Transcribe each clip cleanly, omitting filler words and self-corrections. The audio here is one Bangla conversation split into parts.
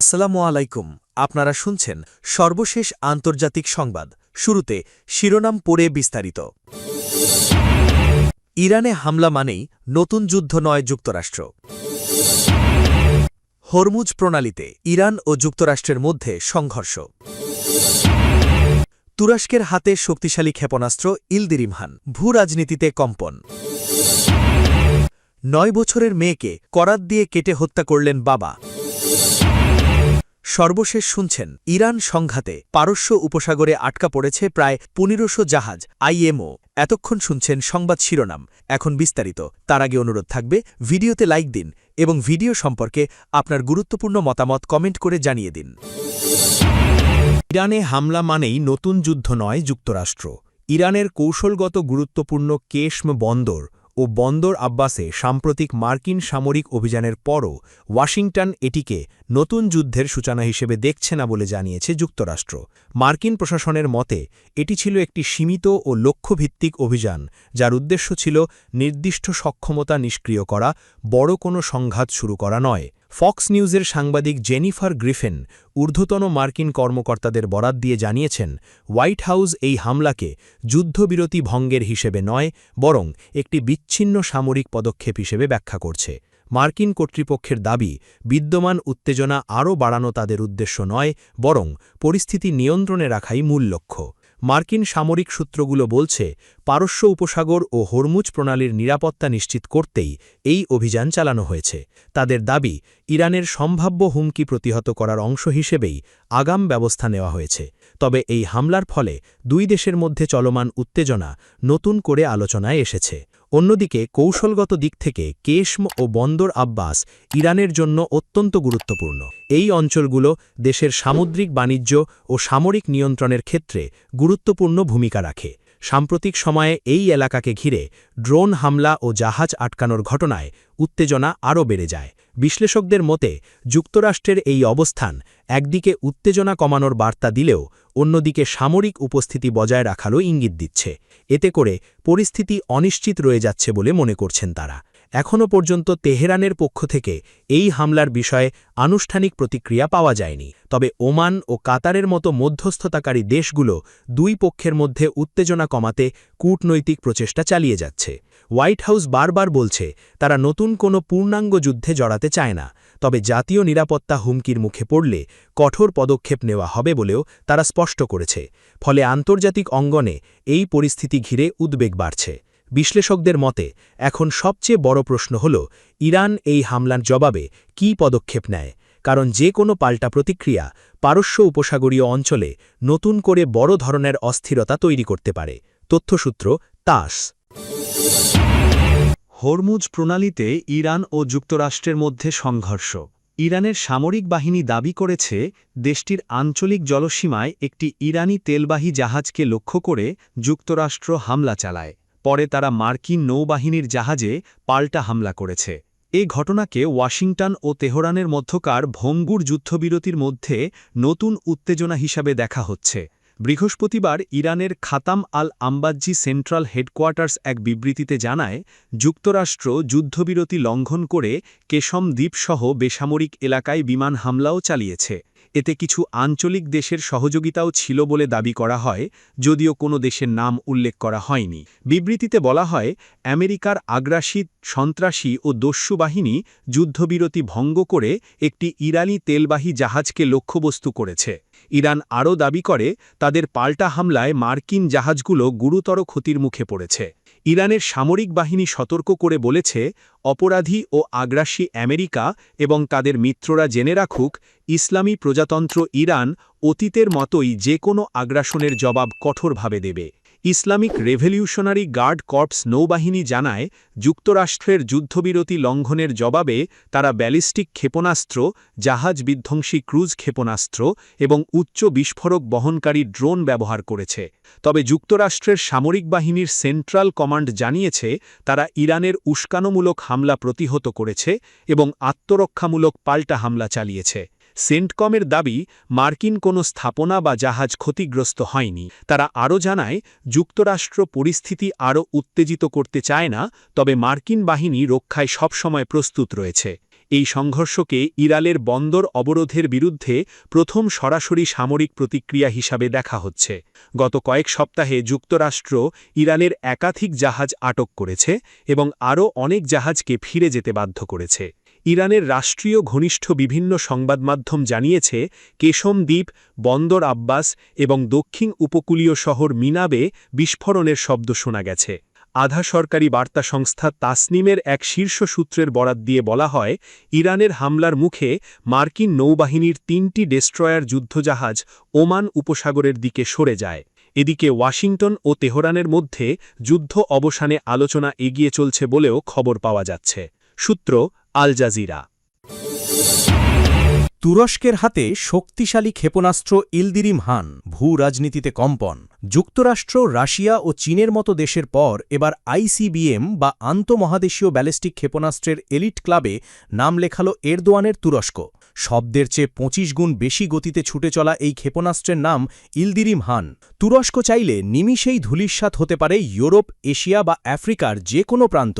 আসসালামু আলাইকুম। আপনারা শুনছেন সর্বশেষ আন্তর্জাতিক সংবাদ। শুরুতে শিরোনাম পড়ে বিস্তারিত। ইরানে হামলা মানেই নতুন যুদ্ধ নয় যুক্তরাষ্ট্র। হরমুজ প্রণালীতে ইরান ও যুক্তরাষ্ট্রের মধ্যে সংঘর্ষ। তুরস্কের হাতে শক্তিশালী ক্ষেপণাস্ত্র ইলদিরিমহান, ভূরাজনীতিতে কম্পন। ৯ বছরের মেয়েকে করাত দিয়ে কেটে হত্যা করলেন বাবা। সর্বশেষ শুনছেন ইরান সংঘাতে পারস্য উপসাগরে আটকা পড়েছে প্রায় ১৫০০ জাহাজ আইএমও। এতক্ষণ শুনছেন সংবাদ শিরোনাম, এখন বিস্তারিত। তার আগে অনুরোধ থাকবে ভিডিওতে লাইক দিন এবং ভিডিও সম্পর্কে আপনার গুরুত্বপূর্ণ মতামত কমেন্ট করে জানিয়ে দিন। ইরানে হামলা মানেই নতুন যুদ্ধ নয় যুক্তরাষ্ট্র। ইরানের কৌশলগত গুরুত্বপূর্ণ কেশম বন্দর ও বন্দর আব্বাসে সাম্প্রতিক মার্কিন সামরিক অভিযানের পরও ওয়াশিংটন এটিকে নতুন যুদ্ধের সূচনা হিসেবে দেখছে না বলে জানিয়েছে যুক্তরাষ্ট্র। মার্কিন প্রশাসনের মতে এটি ছিল একটি সীমিত ও লক্ষ্যভিত্তিক অভিযান, যার উদ্দেশ্য ছিল নির্দিষ্ট সক্ষমতা নিষ্ক্রিয় করা, বড় কোনো সংঘাত শুরু করা নয়। ফক্স নিউজের সাংবাদিক জেনিফার গ্রিফিন ঊর্ধ্বতন মার্কিন কর্মকর্তাদের বরাত দিয়ে জানিয়েছেন, হোয়াইট হাউস এই হামলাকে যুদ্ধবিরতি ভঙ্গের হিসেবে নয়, বরং একটি বিচ্ছিন্ন সামরিক পদক্ষেপ হিসেবে ব্যাখ্যা করছে। মার্কিন কর্তৃপক্ষের দাবি, বিদ্যমান উত্তেজনা আরও বাড়ানো তাদের উদ্দেশ্য নয়, বরং পরিস্থিতি নিয়ন্ত্রণে রাখাই মূল লক্ষ্য। মার্কিন সামরিক সূত্রগুলো বলছে, পারস্য উপসাগর ও হরমুজ প্রণালীর নিরাপত্তা নিশ্চিত করতেই এই অভিযান চালানো হয়েছে। তাদের দাবি, ইরানের সম্ভাব্য হুমকি প্রতিহত করার অংশ হিসেবেই আগাম ব্যবস্থা নেওয়া হয়েছে। তবে এই হামলার ফলে দুই দেশের মধ্যে চলমান উত্তেজনা নতুন করে আলোচনায় এসেছে। অন্যদিকে কৌশলগত দিক থেকে কেশম ও বন্দর আব্বাস ইরানের জন্য অত্যন্ত গুরুত্বপূর্ণ। এই অঞ্চলগুলো দেশের সামুদ্রিক বাণিজ্য ও সামরিক নিয়ন্ত্রণের ক্ষেত্রে গুরুত্বপূর্ণ ভূমিকা রাখে। সাম্প্রতিক সময়ে এই এলাকাকে ঘিরে ড্রোন হামলা ও জাহাজ আটকানোর ঘটনায় উত্তেজনা আরও বেড়ে যায়। বিশ্লেষকদের মতে, যুক্তরাষ্ট্রের এই অবস্থান একদিকে উত্তেজনা কমানোর বার্তা দিলেও অন্যদিকে সামরিক উপস্থিতি বজায় রাখারও ইঙ্গিত দিচ্ছে। এতে করে পরিস্থিতি অনিশ্চিত রয়ে যাচ্ছে বলে মনে করছেন তারা। এখনও পর্যন্ত তেহরানের পক্ষ থেকে এই হামলার বিষয়ে আনুষ্ঠানিক প্রতিক্রিয়া পাওয়া যায়নি। তবে ওমান ও কাতারের মতো মধ্যস্থতাকারী দেশগুলো দুই পক্ষের মধ্যে উত্তেজনা কমাতে কূটনৈতিক প্রচেষ্টা চালিয়ে যাচ্ছে। হোয়াইট হাউস বারবার বলছে, তারা নতুন কোনো পূর্ণাঙ্গ যুদ্ধে জড়াতে চায় না, তবে জাতীয় নিরাপত্তা হুমকির মুখে পড়লে কঠোর পদক্ষেপ নেওয়া হবে বলেও তারা স্পষ্ট করেছে। ফলে আন্তর্জাতিক অঙ্গনে এই পরিস্থিতি ঘিরে উদ্বেগ বাড়ছে। বিশ্লেষকদের মতে এখন সবচেয়ে বড় প্রশ্ন হল, ইরান এই হামলার জবাবে কী পদক্ষেপ নেয়, কারণ যে কোনো পাল্টা প্রতিক্রিয়া পারস্য উপসাগরীয় অঞ্চলে নতুন করে বড় ধরনের অস্থিরতা তৈরি করতে পারে। তথ্যসূত্র তাস। হরমুজ প্রণালীতে ইরান ও যুক্তরাষ্ট্রের মধ্যে সংঘর্ষ। ইরানের সামরিক বাহিনী দাবি করেছে, দেশটির আঞ্চলিক জলসীমায় একটি ইরানি তেলবাহী জাহাজকে লক্ষ্য করে যুক্তরাষ্ট্র হামলা চালায়। পরে তারা মার্কিন নৌবাহিনীর জাহাজে পাল্টা হামলা করেছে। এই ঘটনাকে ওয়াশিংটন ও তেহরানের মধ্যকার ভঙ্গুর যুদ্ধবিরতির মধ্যে নতুন উত্তেজনা হিসাবে দেখা হচ্ছে। বৃহস্পতিবার ইরানের খাতাম আল আম্বাজ্জি সেন্ট্রাল হেডকোয়ার্টার্স এক বিবৃতিতে জানায়, যুক্তরাষ্ট্র যুদ্ধবিরতি লঙ্ঘন করে কেশম দ্বীপসহ বেসামরিক এলাকায় বিমান হামলাও চালিয়েছে। এতে কিছু আঞ্চলিক দেশের সহযোগিতাও ছিল বলে দাবি করা হয়, যদিও কোনো দেশের নাম উল্লেখ করা হয়নি। বিবৃতিতে বলা হয়, আমেরিকার আগ্রাসী, সন্ত্রাসী ও দস্যু বাহিনী যুদ্ধবিরতি ভঙ্গ করে একটি ইরানি তেলবাহী জাহাজকে লক্ষ্যবস্তু করেছে। ইরান আরও দাবি করে, তাদের পাল্টা হামলায় মার্কিন জাহাজগুলো গুরুতর ক্ষতির মুখে পড়েছে। ইরানের সামরিক বাহিনী সতর্ক করে বলেছে, অপরাধী ও আগ্রাসী আমেরিকা এবং তাদের মিত্ররা জেনে রাখুক, ইসলামী প্রজাতন্ত্র ইরান অতীতের মতোই যে কোনো আগ্রাসনের জবাব কঠোরভাবে দেবে। ইসলামিক রেভলিউশনারি গার্ড কর্পস নৌবাহিনী জানায়, যুক্তরাষ্ট্রের যুদ্ধবিরতি লঙ্ঘনের জবাবে তারা ব্যালিস্টিক ক্ষেপণাস্ত্র, জাহাজ বিধ্বংসী ক্রুজ ক্ষেপণাস্ত্র এবং উচ্চ বিস্ফোরক বহনকারী ড্রোন ব্যবহার করেছে। তবে যুক্তরাষ্ট্রের সামরিক বাহিনীর সেন্ট্রাল কমান্ড জানিয়েছে, তারা ইরানের উস্কানোমূলক হামলা প্রতিহত করেছে এবং আত্মরক্ষামূলক পাল্টা হামলা চালিয়েছে। সেন্টকমের দাবি, মার্কিন কোনো স্থাপনা বা জাহাজ ক্ষতিগ্রস্ত হয়নি। তারা আরও জানায়, যুক্তরাষ্ট্র পরিস্থিতি আরও উত্তেজিত করতে চায় না, তবে মার্কিন বাহিনী রক্ষায় সবসময় প্রস্তুত রয়েছে। এই সংঘর্ষকে ইরানের বন্দর অবরোধের বিরুদ্ধে প্রথম সরাসরি সামরিক প্রতিক্রিয়া হিসাবে দেখা হচ্ছে। গত কয়েক সপ্তাহে যুক্তরাষ্ট্র ইরানের একাধিক জাহাজ আটক করেছে এবং আরও অনেক জাহাজকে ফিরে যেতে বাধ্য করেছে। ইরানের রাষ্ট্রীয় ঘনিষ্ঠ বিভিন্ন সংবাদমাধ্যম জানিয়েছে, কেশম দ্বীপ, বন্দর আব্বাস এবং দক্ষিণ উপকূলীয় শহর মিনাবে বিস্ফোরণের শব্দ শোনা গেছে। আধা সরকারি বার্তা সংস্থা তাসনিমের এক শীর্ষ সূত্রের বরাত দিয়ে বলা হয়, ইরানের হামলার মুখে মার্কিন নৌবাহিনীর ৩টি ডেস্ট্রয়ার যুদ্ধজাহাজ ওমান উপসাগরের দিকে সরে যায়। এদিকে ওয়াশিংটন ও তেহরানের মধ্যে যুদ্ধ অবসানে আলোচনা এগিয়ে চলছে বলেও খবর পাওয়া যাচ্ছে। সূত্র আল জাজিরা। তুরস্কের হাতে শক্তিশালী ক্ষেপণাস্ত্র ইলদিরিম হান, ভূ রাজনীতিতে কম্পন। যুক্তরাষ্ট্র, রাশিয়া ও চীনের মতো দেশের পর এবার আইসিবিএম বা আন্তঃমহাদেশীয় ব্যালিস্টিক ক্ষেপণাস্ত্রের এলিট ক্লাবে নাম লেখালো এরদোয়ানের তুরস্ক। শব্দের চেয়ে ২৫ গুণ বেশি গতিতে ছুটে চলা এই ক্ষেপণাস্ত্রের নাম ইলদিরিম হান। তুরস্ক চাইলে নিমিষেই ধূলিসাৎ হতে পারে ইউরোপ, এশিয়া বা আফ্রিকার যে কোনো প্রান্ত।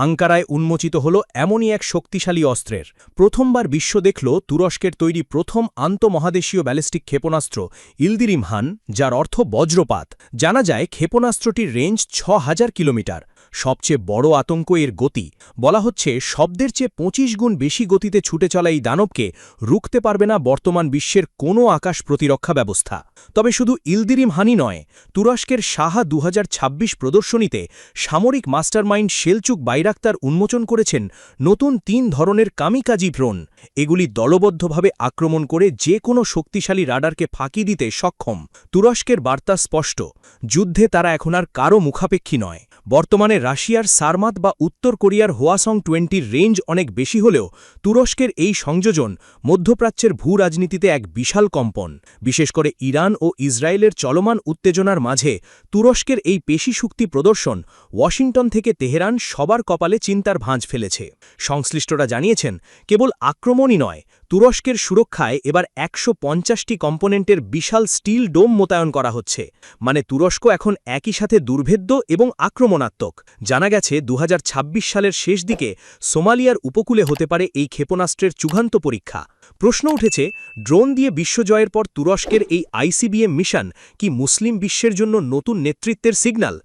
আঙ্কারায় উন্মোচিত হল এমনই এক শক্তিশালী অস্ত্রের। প্রথমবার বিশ্ব দেখল তুরস্কের তৈরি প্রথম আন্তঃমহাদেশীয় ব্যালিস্টিক ক্ষেপণাস্ত্র ইলদিরিম হান, যার অর্থ বজ্রপাত। জানা যায় ক্ষেপণাস্ত্রটির রেঞ্জ ৬,০০০ কিলোমিটার। সবচেয়ে বড় আতঙ্ক এর গতি। বলা হচ্ছে শব্দের চেয়ে ২৫ গুণ বেশি গতিতে ছুটে চলা এই দানবকে রুখতে পারবে না বর্তমান বিশ্বের কোনো আকাশ প্রতিরক্ষা ব্যবস্থা। তবে শুধু ইলদিরিম হানই নয়, তুরস্কের সাহা ২০২৬ প্রদর্শনীতে সামরিক মাস্টারমাইন্ড সেলচুক বাইরাক্তার উন্মোচন করেছেন নতুন ৩ ধরনের কামিকাজি ড্রোন। এগুলি দলবদ্ধভাবে আক্রমণ করে যে কোনো শক্তিশালী রাডারকে ফাঁকি দিতে সক্ষম। তুরস্কের বার্তা স্পষ্ট, যুদ্ধে তারা এখন আর কারও মুখাপেক্ষী নয়। বর্তমানে রাশিয়ার সারমাত বা উত্তর কোরিয়ার হোয়াসং 20-র রেঞ্জ অনেক বেশি হলেও তুরস্কের এই সংযোজন মধ্যপ্রাচ্যের ভূ রাজনীতিতে এক বিশাল কম্পন। বিশেষ করে ইরান ও ইসরায়েলের চলমান উত্তেজনার মাঝে তুরস্কের এই পেশি শক্তি প্রদর্শন ওয়াশিংটন থেকে তেহরান সবার কপালে চিন্তার ভাঁজ ফেলেছে। সংশ্লিষ্টরা জানিয়েছেন, কেবল আক্রমণই নয়, তুরস্কের সুরক্ষায় এবার ১৫০টি কম্পোনেন্টের বিশাল স্টিল ডোম মোতায়েন করা হচ্ছে। মানে তুরস্ক এখন একই সাথে দুর্ভেদ্য এবং আক্রমণাত্মক। জানা গেছে ২০২৬ সালের শেষ দিকে সোমালিয়ার উপকূলে হতে পারে এই ক্ষেপণাস্ত্রের চূড়ান্ত পরীক্ষা। প্রশ্ন উঠেছে, ড্রোন দিয়ে বিশ্বজয়ের পর তুরস্কের এই আইসিবিএম মিশন কি মুসলিম বিশ্বের জন্য নতুন নেতৃত্বের সিগন্যাল?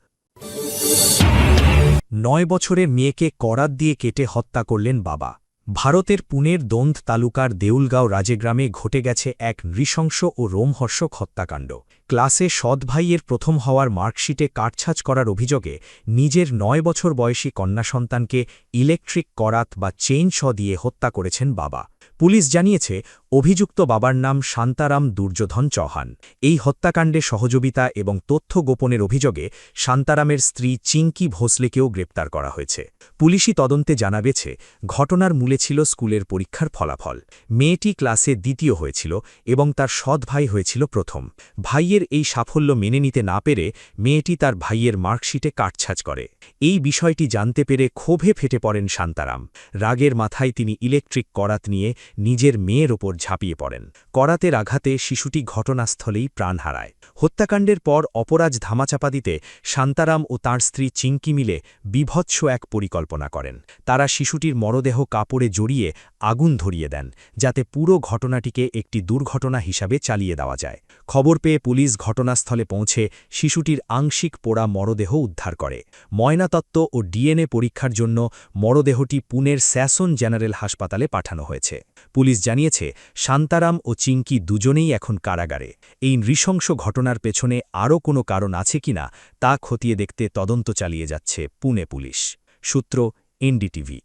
৯ বছরের মেয়েকে করাত দিয়ে কেটে হত্যা করলেন বাবা। ভারতের পুনের দোন্দ তালুকার দেউলগাঁও রাজেগ্রামে ঘটে গেছে এক নৃশংস ও রোমহর্ষক হত্যাকাণ্ড। ক্লাসে সৎ ভাইয়ের প্রথম হওয়ার মার্কশিটে কাটছাঁচ করার অভিযোগে নিজের ৯ বছর বয়সী কন্যা সন্তানকে ইলেকট্রিক করাত বা চেইন শ দিয়ে হত্যা করেছেন বাবা। পুলিশ জানিয়েছে, অভিযুক্ত বাবার নাম শান্তারাম দুর্যোধন চৌহান। এই হত্যাকাণ্ডে সহযোগিতা এবং তথ্য গোপনের অভিযোগে শান্তারামের স্ত্রী চিঙ্কি ভোসলেকেও গ্রেপ্তার করা হয়েছে। পুলিশি তদন্তে জানা গেছে, ঘটনার মূলে ছিল স্কুলের পরীক্ষার ফলাফল। মেয়েটি ক্লাসে দ্বিতীয় হয়েছিল এবং তার সৎ ভাই হয়েছিল প্রথম। ভাইয়ের এই সাফল্য মেনে নিতে না পেরে মেয়েটি তার ভাইয়ের মার্কশিটে কাটছাঁচ করে। এই বিষয়টি জানতে পেরে ক্ষোভে ফেটে পড়েন শান্তারাম। রাগের মাথায় তিনি ইলেকট্রিক করাত নিয়ে নিজের মেয়ের ওপর ঝাঁপিয়ে পড়েন। করাতের আঘাতে শিশুটি ঘটনাস্থলেই প্রাণ হারায়। হত্যাকাণ্ডের পর অপরাধ ধামাচাপা দিতে শান্তারাম ও তাঁর স্ত্রী চিঙ্কি মিলে বীভৎস এক পরিকল্পনা করেন। তারা শিশুটির মরদেহ কাপড়ে জড়িয়ে আগুন ধরিয়ে দেন, যাতে পুরো ঘটনাটিকে একটি দুর্ঘটনা হিসাবে চালিয়ে দেওয়া যায়। খবর পেয়ে পুলিশ ঘটনাস্থলে পৌঁছে শিশুটির আংশিক পোড়া মরদেহ উদ্ধার করে। ময়নাতত্ত্ব ও ডিএনএ পরীক্ষার জন্য মরদেহটি পুনের স্যাসন জেনারেল হাসপাতালে পাঠানো হয়েছে। পুলিশ জানিয়েছে, শান্তারাম ও চিঙ্কি দুজনেই এখন কারাগারে। এই নৃশংস ঘটনার পেছনে আরও কোনো কারণ আছে কিনা তা খতিয়ে দেখতে তদন্ত চালিয়ে যাচ্ছে পুনে পুলিশ। সূত্র এনডিটিভি।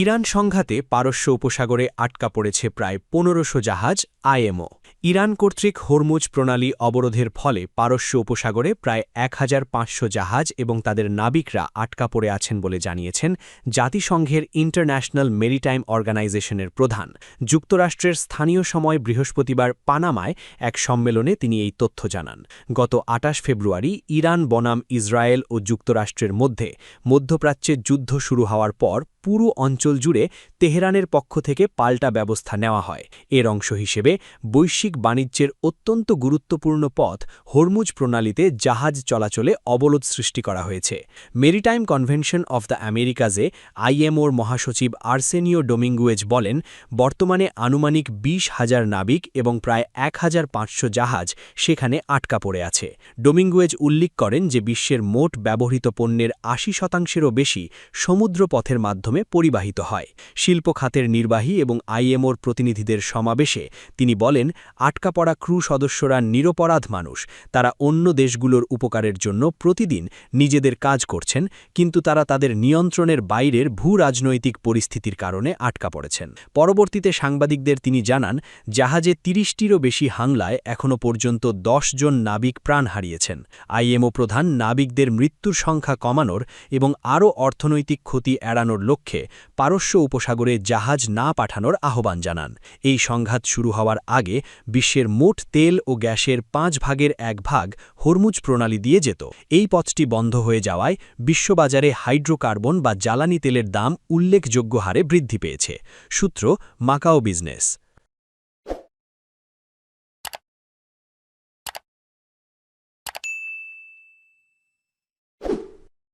ইরান সংঘাতে পারস্য উপসাগরে আটকা পড়েছে প্রায় ১৫০০ জাহাজ আইএমও। ইরান কর্তৃক হরমুজ প্রণালী অবরোধের ফলে পারস্য উপসাগরে প্রায় ১৫০০ জাহাজ এবং তাদের নাবিকরা আটকা পড়ে আছেন বলে জানিয়েছেন জাতিসংঘের ইন্টারন্যাশনাল মেরিটাইম অর্গানাইজেশনের প্রধান। যুক্তরাষ্ট্রের স্থানীয় সময় বৃহস্পতিবার পানামায় এক সম্মেলনে তিনি এই তথ্য জানান। গত ২৮ ফেব্রুয়ারি ইরান বনাম ইসরায়েল ও যুক্তরাষ্ট্রের মধ্যে মধ্যপ্রাচ্যে যুদ্ধ শুরু হওয়ার পর পুরো অঞ্চল জুড়ে তেহরানের পক্ষ থেকে পাল্টা ব্যবস্থা নেওয়া হয়। এর অংশ হিসেবে বৈশ্বিক বাণিজ্যের অত্যন্ত গুরুত্বপূর্ণ পথ হরমুজ প্রণালীতে জাহাজ চলাচলে অবরোধ সৃষ্টি করা হয়েছে। মেরিটাইম কনভেনশন অফ দ্য আমেরিকাজে আইএমওর মহাসচিব আর্সেনিও ডোমিঙ্গুয়েজ বলেন, বর্তমানে আনুমানিক 20,000 নাবিক এবং প্রায় 1,500 জাহাজ সেখানে আটকা পড়ে আছে। ডোমিঙ্গুয়েজ উল্লেখ করেন যে বিশ্বের মোট ব্যবহৃত পণ্যের 80%-এরও বেশি সমুদ্রপথের মাধ্যমে পরিবাহিত হয়। শিল্প খাতের নির্বাহী এবং আইএমওর প্রতিনিধিদের সমাবেশে তিনি বলেন, আটকা পড়া ক্রু সদস্যরা নিরপরাধ মানুষ। তারা অন্য দেশগুলোর উপকারের জন্য প্রতিদিন নিজেদের কাজ করছেন, কিন্তু তারা তাদের নিয়ন্ত্রণের বাইরের ভূ-রাজনৈতিক পরিস্থিতির কারণে আটকা পড়েছেন। পরবর্তীতে সাংবাদিকদের তিনি জানান, জাহাজে 30টিরও বেশি হামলায় এখনও পর্যন্ত 10 জন নাবিক প্রাণ হারিয়েছেন। আইএমও প্রধান নাবিকদের মৃত্যুর সংখ্যা কমানোর এবং আরও অর্থনৈতিক ক্ষতি এড়ানোর লক্ষ্যে পারস্য উপসাগরে জাহাজ না পাঠানোর আহ্বান জানান। এই সংঘাত শুরু হওয়ার আগে বিশ্বের মোট তেল ও গ্যাসের 5 ভাগের 1 ভাগ হরমুজ প্রণালী দিয়ে যেত। এই পথটি বন্ধ হয়ে যাওয়ায় বিশ্ববাজারে হাইড্রোকার্বন বা জ্বালানি তেলের দাম উল্লেখযোগ্য হারে বৃদ্ধি পেয়েছে। সূত্র, মাকাও বিজনেস।